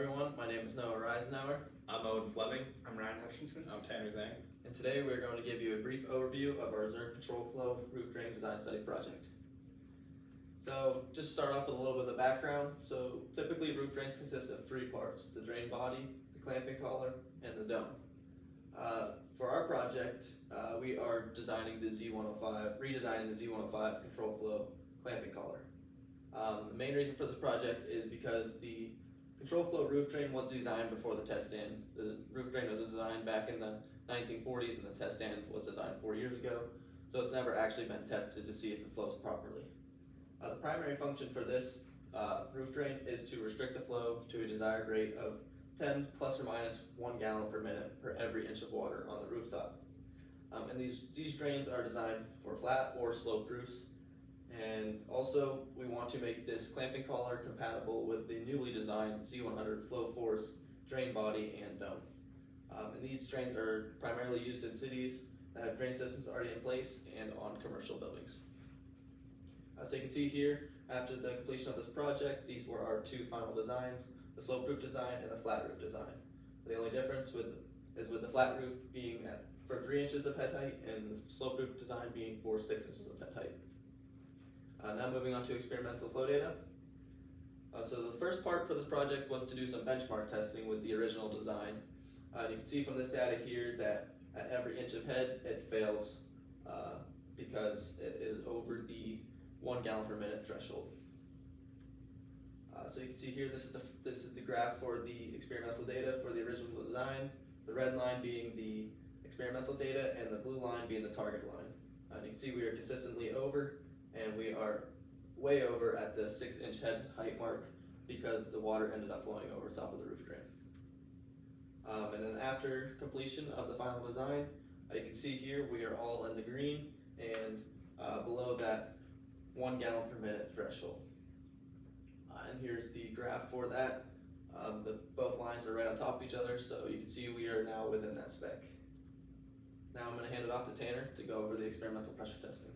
everyone, my name is Noah Reisenauer. I'm Owen Fleming. I'm Hutchinson. I'm Tanner Zang. And today we're going to give you a brief overview of our Zurn control flow roof drain design study project. So just start off with a little bit of the background. So typically roof drains consist of three parts: the drain body, the clamping collar, and the dome. For our project, we are redesigning the Z105 control flow clamping collar. The main reason for this project is because the control flow roof drain was designed before the test stand. The roof drain was designed back in the 1940s and the test stand was designed 4 years ago, so it's never actually been tested to see if it flows properly. The primary function for this roof drain is to restrict the flow to a desired rate of 10 plus or minus 1 gallon per minute per every inch of water on the rooftop. And these drains are designed for flat or sloped roofs. And also, we want to make this clamping collar compatible with the newly designed Z100 flow force drain body and dome. And these drains are primarily used in cities that have drain systems already in place and on commercial buildings. So you can see here, after the completion of this project, these were our two final designs: the sloped roof design and the flat roof design. The only difference is with the flat roof being for 3 inches of head height and the sloped roof design being for 6 inches of head height. Now moving on to experimental flow data. So the first part for this project was to do some benchmark testing with the original design. You can see from this data here that at every inch of head it fails because it is over the 1 gallon per minute threshold. So you can see here this is the graph for the experimental data for the original design, the red line being the experimental data and the blue line being the target line. You can see we are consistently over, and we are way over at the 6 inch head height mark because the water ended up flowing over top of the roof drain. And then after completion of the final design, you can see here we are all in the green and below that 1 gallon per minute threshold. And here's the graph for that. Both lines are right on top of each other, so you can see we are now within that spec. Now I'm going to hand it off to Tanner to go over the experimental pressure testing.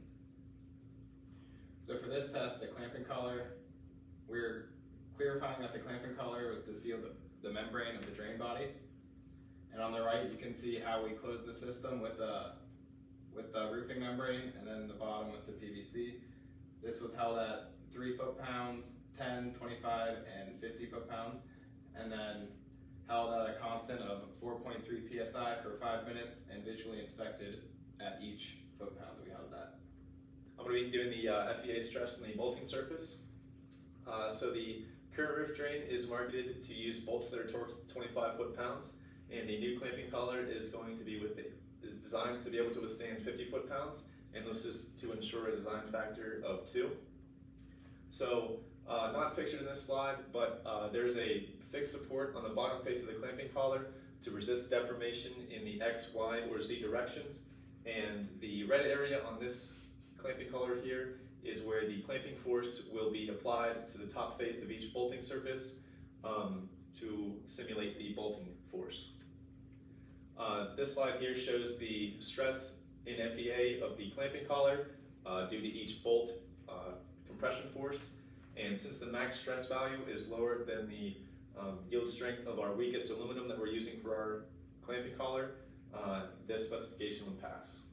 So for this test, the clamping collar, we're clarifying that the clamping collar was to seal the membrane of the drain body. And on the right, you can see how we close the system with the roofing membrane, and then the bottom with the PVC. This was held at 3 foot-pounds, 10, 25, and 50 foot-pounds, and then held at a constant of 4.3 psi for 5 minutes and visually inspected at each foot-pound that we held it at. I'm going to be doing the FEA stress on the bolting surface. So the current roof drain is marketed to use bolts that are torqued 25 foot-pounds, and the new clamping collar is designed to be able to withstand 50 foot-pounds, and this is to ensure a design factor of 2. So not pictured in this slide, but there's a fixed support on the bottom face of the clamping collar to resist deformation in the X, Y, or Z directions, and the red area on this clamping collar here is where the clamping force will be applied to the top face of each bolting surface to simulate the bolting force. This slide here shows the stress in FEA of the clamping collar due to each bolt compression force, and since the max stress value is lower than the yield strength of our weakest aluminum that we're using for our clamping collar, this specification would pass.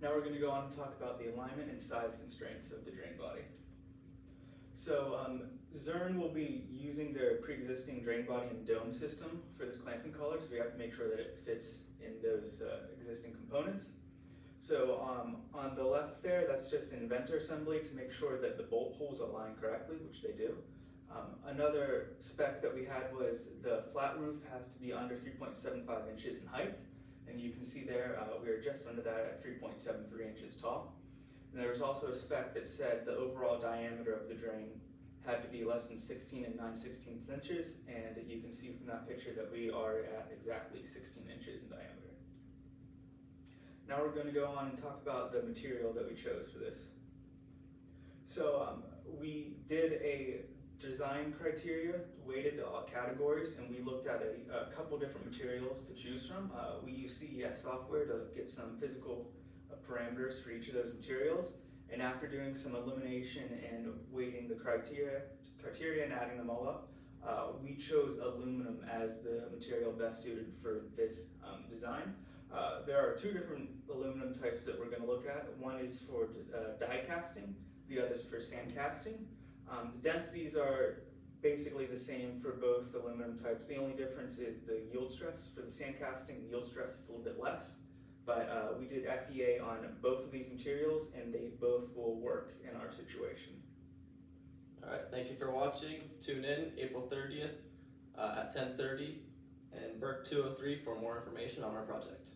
Now we're going to go on and talk about the alignment and size constraints of the drain body. So Zurn will be using their pre-existing drain body and dome system for this clamping collar, so we have to make sure that it fits in those existing components. So on the left there, that's just an inventor assembly to make sure that the bolt holes align correctly, which they do. Another spec that we had was the flat roof has to be under 3.75 inches in height. And you can see there, we are just under that at 3.73 inches tall. And there was also a spec that said the overall diameter of the drain had to be less than 16 and 9/16 inches, and you can see from that picture that we are at exactly 16 inches in diameter. Now we're going to go on and talk about the material that we chose for this. So we did a design criteria, weighted categories, and we looked at a couple different materials to choose from. We use CES software to get some physical parameters for each of those materials, and after doing some elimination and weighting the criteria and adding them all up, We chose aluminum as the material best suited for this design. There are two different aluminum types that we're going to look at. One is for die casting, the other is for sand casting. The densities are basically the same for both aluminum types. The only difference is the yield stress. For the sand casting, the yield stress is a little bit less. But we did FEA on both of these materials, and they both will work in our situation. Alright, thank you for watching. Tune in April 30th at 10:30 and Burke 203 for more information on our project.